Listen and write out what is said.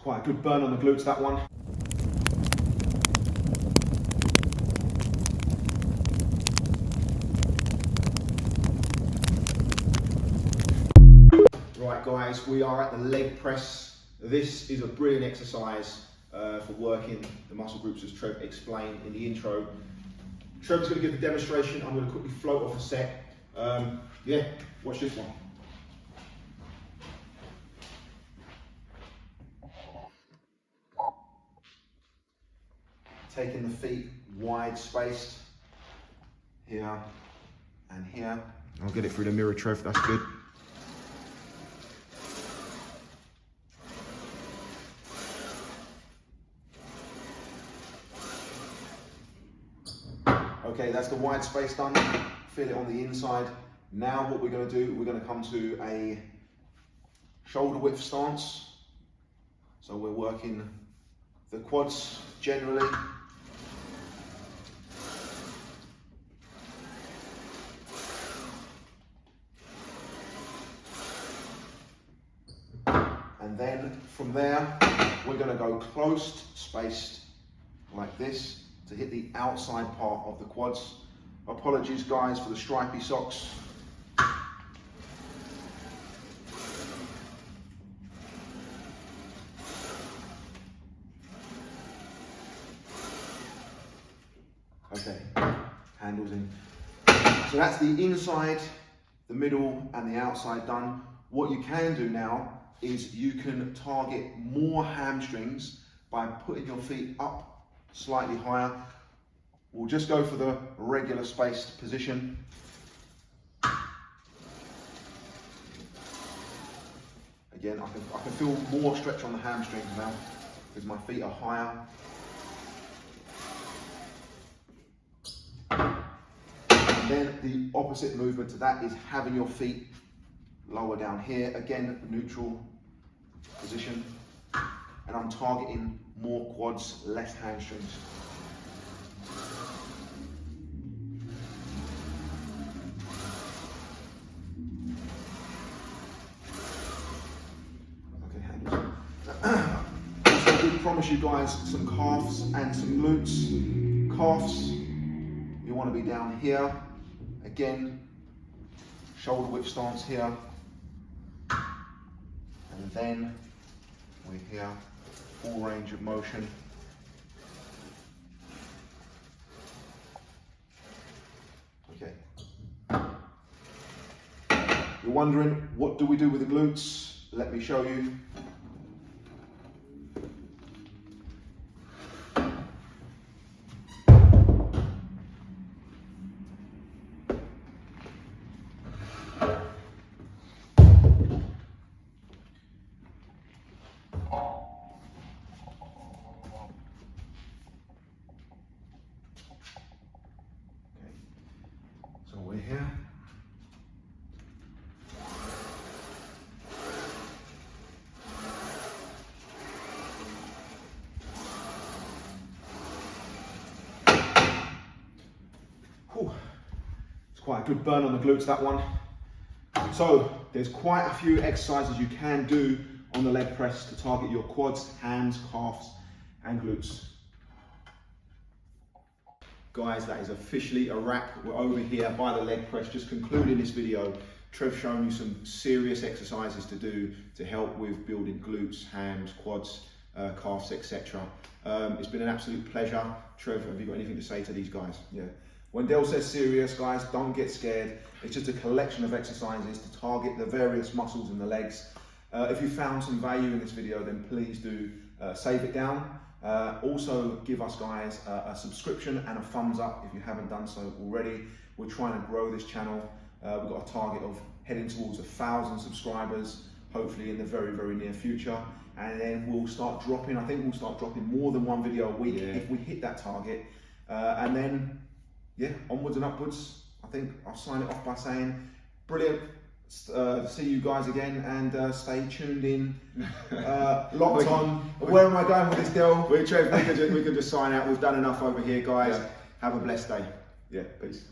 Quite a good burn on the glutes, that one. Right guys, we are at the leg press. This is a brilliant exercise for working the muscle groups as Trev explained in the intro. Trev's going to give the demonstration. I'm going to quickly float off a set. Yeah, watch this one. Taking the feet wide spaced here and here. I'll get it through the mirror, Trev, that's good. Okay, that's the wide space done. Feel it on the inside. Now what we're going to do, we're going to come to a shoulder width stance. So we're working the quads generally. And then from there, we're going to go close spaced like this to hit the outside part of the quads. Apologies guys for the stripy socks. Okay, handles in. So that's the inside, the middle and the outside done. What you can do now is you can target more hamstrings by putting your feet up slightly higher. We'll just go for the regular spaced position. Again, I can feel more stretch on the hamstrings now because my feet are higher. And then the opposite movement to that is having your feet lower down here. Again, neutral position. And I'm targeting more quads, less hamstrings. Okay, handles. So we promise you guys some calves and some glutes. Calves, you want to be down here. Again, shoulder width stance here. And then we're here, full range of motion. Okay. You're wondering, what do we do with the glutes? Let me show you. So we're here. Whew. It's quite a good burn on the glutes, that one. So there's quite a few exercises you can do on the leg press to target your quads, hands, calves and glutes. Guys, that is officially a wrap. We're over here by the leg press, just concluding this video. Trev's shown you some serious exercises to do to help with building glutes, hams, quads, calves, etc. It's been an absolute pleasure. Trev, have you got anything to say to these guys? Yeah. When Dale says serious, guys, don't get scared. It's just a collection of exercises to target the various muscles in the legs. If you found some value in this video, then please do save it down. Also give us guys a subscription and a thumbs up if you haven't done so already. We're trying to grow this channel. We've got a target of heading towards 1,000 subscribers, hopefully in the very, very near future. And then we'll start dropping, I think we'll start dropping more than one video a week if we hit that target. And then, yeah, onwards and upwards. I think I'll sign it off by saying, brilliant. See you guys again and stay tuned in, locked on. Where am I going with this, Del? We can just sign out. We've done enough over here, guys. Yeah. Have a blessed day. Yeah, peace.